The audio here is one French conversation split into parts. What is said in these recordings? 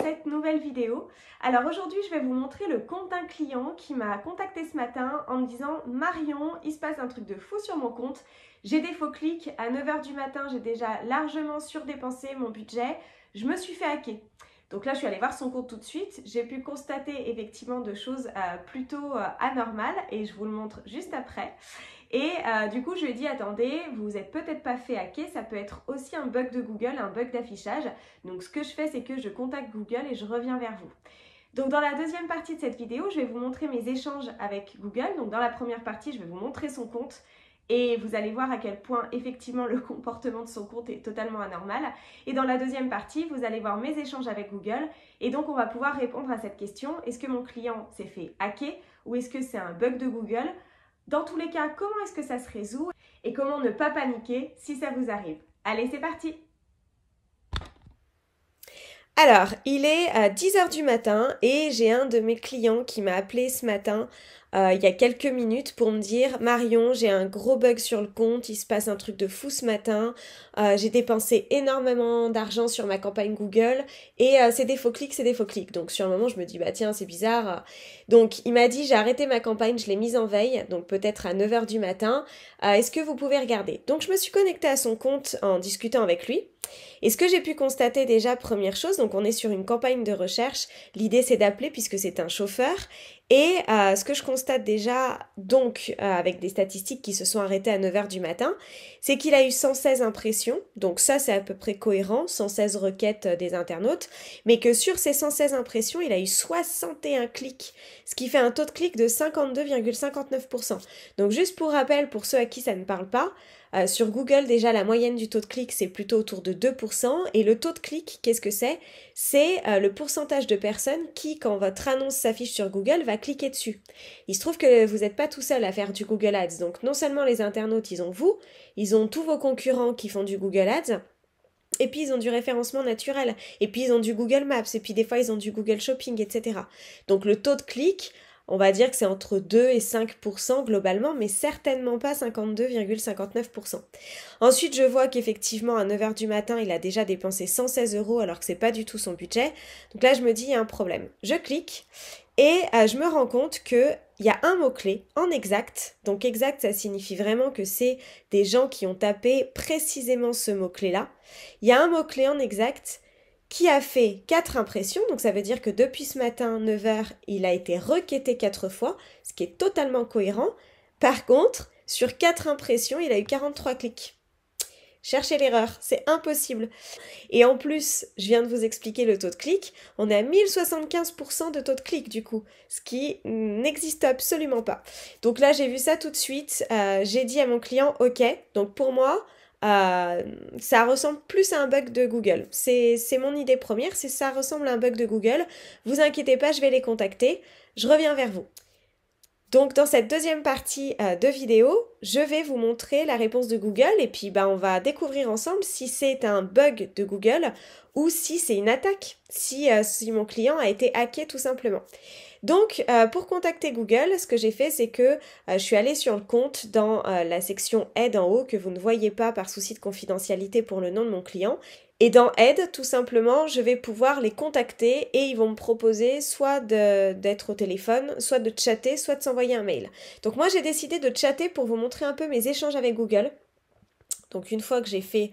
cette nouvelle vidéo. Alors aujourd'hui, je vais vous montrer le compte d'un client qui m'a contacté ce matin en me disant « Marion, il se passe un truc de fou sur mon compte. J'ai des faux clics, à 9 h du matin, j'ai déjà largement surdépensé mon budget. Je me suis fait hacker. » Donc là, je suis allée voir son compte tout de suite. J'ai pu constater effectivement de choses plutôt anormales et je vous le montre juste après. Et du coup, je lui ai dit, attendez, vous n'êtes peut-être pas fait hacker, ça peut être aussi un bug de Google, un bug d'affichage. Donc ce que je fais, c'est que je contacte Google et je reviens vers vous. Donc dans la deuxième partie de cette vidéo, je vais vous montrer mes échanges avec Google. Donc dans la première partie, je vais vous montrer son compte et vous allez voir à quel point effectivement le comportement de son compte est totalement anormal. Et dans la deuxième partie, vous allez voir mes échanges avec Google et donc on va pouvoir répondre à cette question. Est-ce que mon client s'est fait hacker ou est-ce que c'est un bug de Google ? Dans tous les cas, comment est-ce que ça se résout et comment ne pas paniquer si ça vous arrive. Allez, c'est parti! Alors, il est à 10 h du matin et j'ai un de mes clients qui m'a appelé ce matin il y a quelques minutes pour me dire « Marion, j'ai un gros bug sur le compte, il se passe un truc de fou ce matin, j'ai dépensé énormément d'argent sur ma campagne Google et c'est des faux clics, c'est des faux clics. » Donc sur le moment, je me dis « Bah tiens, c'est bizarre. » Donc il m'a dit « J'ai arrêté ma campagne, je l'ai mise en veille, donc peut-être à 9 h du matin. Est-ce que vous pouvez regarder ?» Donc je me suis connectée à son compte en discutant avec lui. Et ce que j'ai pu constater déjà, première chose, donc on est sur une campagne de recherche, l'idée c'est d'appeler puisque c'est un chauffeur, et ce que je constate déjà, donc avec des statistiques qui se sont arrêtées à 9 h du matin, c'est qu'il a eu 116 impressions, donc ça c'est à peu près cohérent, 116 requêtes des internautes, mais que sur ces 116 impressions, il a eu 61 clics, ce qui fait un taux de clic de 52,59%. Donc juste pour rappel, pour ceux à qui ça ne parle pas, sur Google, déjà, la moyenne du taux de clic, c'est plutôt autour de 2%. Et le taux de clic, qu'est-ce que c'est ? C'est le pourcentage de personnes qui, quand votre annonce s'affiche sur Google, va cliquer dessus. Il se trouve que vous n'êtes pas tout seul à faire du Google Ads. Donc, non seulement les internautes, ils ont vous, ils ont tous vos concurrents qui font du Google Ads, et puis ils ont du référencement naturel, et puis ils ont du Google Maps, et puis des fois ils ont du Google Shopping, etc. Donc, le taux de clic, on va dire que c'est entre 2 et 5% globalement, mais certainement pas 52,59%. Ensuite, je vois qu'effectivement, à 9 h du matin, il a déjà dépensé 116 € alors que c'est pas du tout son budget. Donc là, je me dis, il y a un problème. Je clique et je me rends compte qu'il y a un mot-clé en exact. Donc exact, ça signifie vraiment que c'est des gens qui ont tapé précisément ce mot-clé-là. Il y a un mot-clé en exact qui a fait 4 impressions, donc ça veut dire que depuis ce matin, 9 h, il a été requêté 4 fois, ce qui est totalement cohérent. Par contre, sur 4 impressions, il a eu 43 clics. Cherchez l'erreur, c'est impossible. Et en plus, je viens de vous expliquer le taux de clic, on est à 1075% de taux de clic du coup, ce qui n'existe absolument pas. Donc là, j'ai vu ça tout de suite, j'ai dit à mon client, ok, donc pour moi, ça ressemble plus à un bug de Google. C'est mon idée première, ça ressemble à un bug de Google. Vous inquiétez pas, je vais les contacter. Je reviens vers vous. Donc dans cette deuxième partie de vidéo, je vais vous montrer la réponse de Google et puis on va découvrir ensemble si c'est un bug de Google ou si c'est une attaque, si mon client a été hacké tout simplement. Donc, pour contacter Google, ce que j'ai fait, c'est que je suis allée sur le compte dans la section Aide en haut, que vous ne voyez pas par souci de confidentialité pour le nom de mon client. Et dans Aide, tout simplement, je vais pouvoir les contacter et ils vont me proposer soit d'être au téléphone, soit de chatter, soit de s'envoyer un mail. Donc moi, j'ai décidé de chatter pour vous montrer un peu mes échanges avec Google. Donc une fois que j'ai fait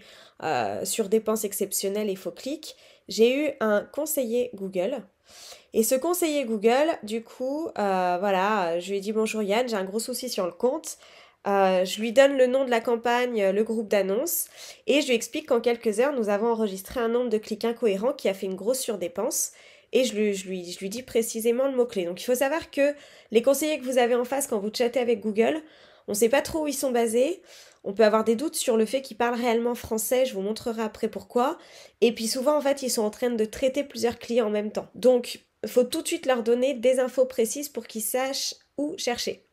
sur dépenses exceptionnelles et faux clics, j'ai eu un conseiller Google. Et ce conseiller Google, du coup, voilà, je lui ai dit « Bonjour Yann, j'ai un gros souci sur le compte ». Je lui donne le nom de la campagne, le groupe d'annonces, et je lui explique qu'en quelques heures, nous avons enregistré un nombre de clics incohérent qui a fait une grosse surdépense. Et je lui dis précisément le mot-clé. Donc il faut savoir que les conseillers que vous avez en face quand vous chattez avec Google, on ne sait pas trop où ils sont basés. On peut avoir des doutes sur le fait qu'ils parlent réellement français, je vous montrerai après pourquoi. Et puis souvent, en fait, ils sont en train de traiter plusieurs clients en même temps. Donc, il faut tout de suite leur donner des infos précises pour qu'ils sachent où chercher.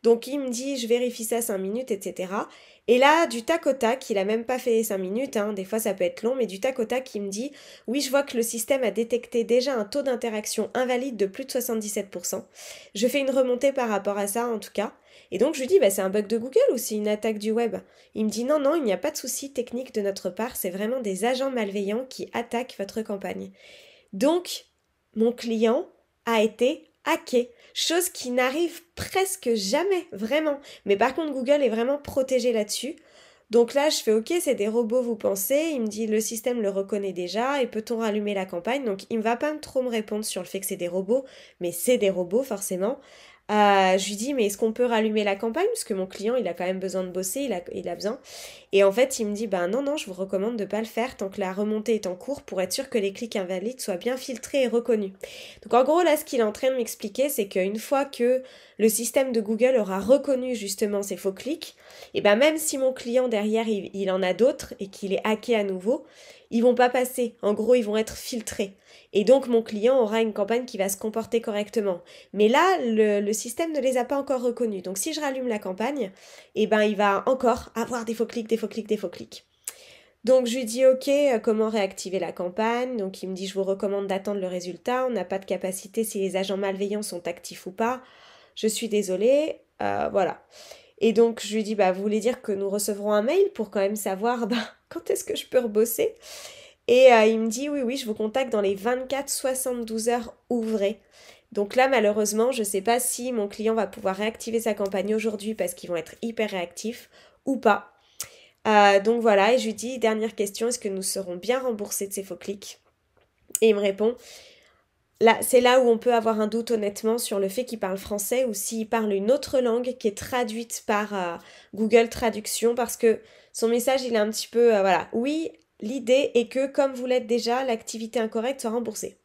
Donc, il me dit, je vérifie ça 5 minutes, etc. Et là, du tac au tac, il a même pas fait 5 minutes, des fois ça peut être long, mais du tac au tac, il me dit, oui, je vois que le système a détecté déjà un taux d'interaction invalide de plus de 77%. Je fais une remontée par rapport à ça, en tout cas. Et donc, je lui dis, c'est un bug de Google ou c'est une attaque du web? Il me dit, non, non, il n'y a pas de souci technique de notre part, c'est vraiment des agents malveillants qui attaquent votre campagne. Donc, mon client a été hacké, chose qui n'arrive presque jamais, vraiment. Mais par contre, Google est vraiment protégé là-dessus. Donc là, je fais OK, c'est des robots, vous pensez? Il me dit le système le reconnaît déjà et peut-on rallumer la campagne? Donc il ne va pas trop me répondre sur le fait que c'est des robots, mais c'est des robots forcément. Je lui dis mais est-ce qu'on peut rallumer la campagne? Parce que mon client il a quand même besoin de bosser, il a besoin. Et en fait il me dit ben non, je vous recommande de ne pas le faire tant que la remontée est en cours pour être sûr que les clics invalides soient bien filtrés et reconnus. Donc en gros là ce qu'il est en train de m'expliquer c'est qu'une fois que le système de Google aura reconnu justement ces faux clics, et ben même si mon client derrière il en a d'autres et qu'il est hacké à nouveau, ils vont pas passer. En gros ils vont être filtrés. Et donc mon client aura une campagne qui va se comporter correctement. Mais là, le système ne les a pas encore reconnus. Donc si je rallume la campagne, eh ben il va encore avoir des faux clics, des faux clics, des faux clics. Donc je lui dis ok, comment réactiver la campagne? Donc il me dit je vous recommande d'attendre le résultat, on n'a pas de capacité si les agents malveillants sont actifs ou pas. Je suis désolée, voilà. Et donc je lui dis bah vous voulez dire que nous recevrons un mail pour quand même savoir quand est-ce que je peux rebosser? Et il me dit oui, je vous contacte dans les 24-72 heures ouvrées. Donc là, malheureusement, je ne sais pas si mon client va pouvoir réactiver sa campagne aujourd'hui parce qu'ils vont être hyper réactifs ou pas. Donc voilà, et je lui dis, dernière question, est-ce que nous serons bien remboursés de ces faux clics? Et il me répond, là, c'est là où on peut avoir un doute honnêtement sur le fait qu'il parle français ou s'il parle une autre langue qui est traduite par Google Traduction parce que son message, il est un petit peu, voilà, oui, l'idée est que, comme vous l'êtes déjà, l'activité incorrecte soit remboursée.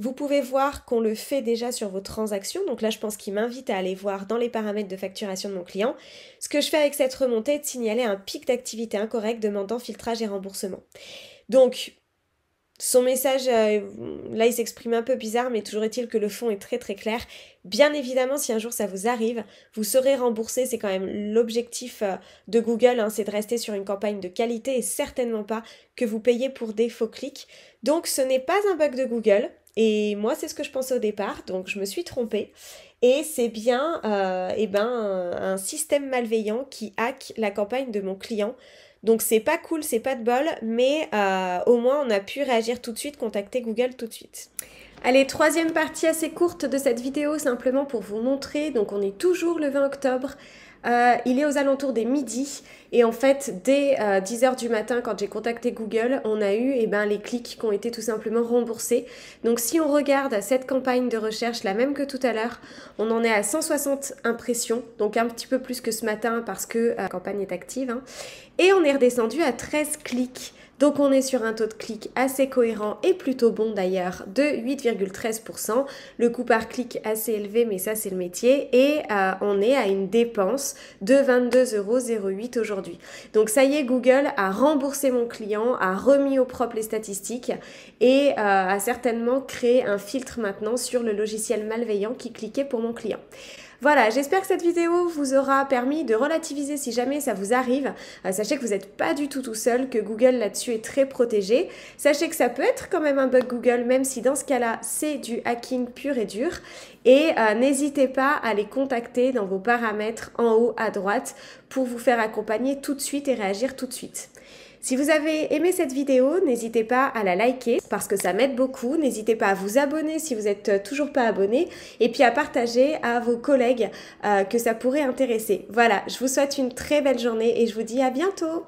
Vous pouvez voir qu'on le fait déjà sur vos transactions. Donc là, je pense qu'il m'invite à aller voir dans les paramètres de facturation de mon client. Ce que je fais avec cette remontée est de signaler un pic d'activité incorrecte demandant filtrage et remboursement. Donc, son message, là, il s'exprime un peu bizarre, mais toujours est-il que le fond est très très clair. Bien évidemment, si un jour ça vous arrive, vous serez remboursé. C'est quand même l'objectif de Google, c'est de rester sur une campagne de qualité et certainement pas que vous payez pour des faux clics. Donc, ce n'est pas un bug de Google. Et moi, c'est ce que je pensais au départ, donc je me suis trompée. Et c'est bien un système malveillant qui hack la campagne de mon client. Donc c'est pas cool, c'est pas de bol, mais au moins on a pu réagir tout de suite, contacter Google tout de suite. Allez, troisième partie assez courte de cette vidéo, simplement pour vous montrer. Donc on est toujours le 20 octobre. Il est aux alentours des midi et en fait dès 10h du matin quand j'ai contacté Google on a eu les clics qui ont été tout simplement remboursés. Donc si on regarde cette campagne de recherche, la même que tout à l'heure, on en est à 160 impressions, donc un petit peu plus que ce matin parce que la campagne est active, et on est redescendu à 13 clics. Donc on est sur un taux de clic assez cohérent et plutôt bon d'ailleurs de 8,13%. Le coût par clic assez élevé, mais ça c'est le métier. Et on est à une dépense de 22,08 € aujourd'hui. Donc ça y est, Google a remboursé mon client, a remis au propre les statistiques et a certainement créé un filtre maintenant sur le logiciel malveillant qui cliquait pour mon client. Voilà, j'espère que cette vidéo vous aura permis de relativiser si jamais ça vous arrive. Sachez que vous n'êtes pas du tout seul, que Google là-dessus est très protégé. Sachez que ça peut être quand même un bug Google, même si dans ce cas-là, c'est du hacking pur et dur. Et n'hésitez pas à les contacter dans vos paramètres en haut à droite pour vous faire accompagner tout de suite et réagir tout de suite. Si vous avez aimé cette vidéo, n'hésitez pas à la liker parce que ça m'aide beaucoup. N'hésitez pas à vous abonner si vous n'êtes toujours pas abonné et puis à partager à vos collègues que ça pourrait intéresser. Voilà, je vous souhaite une très belle journée et je vous dis à bientôt.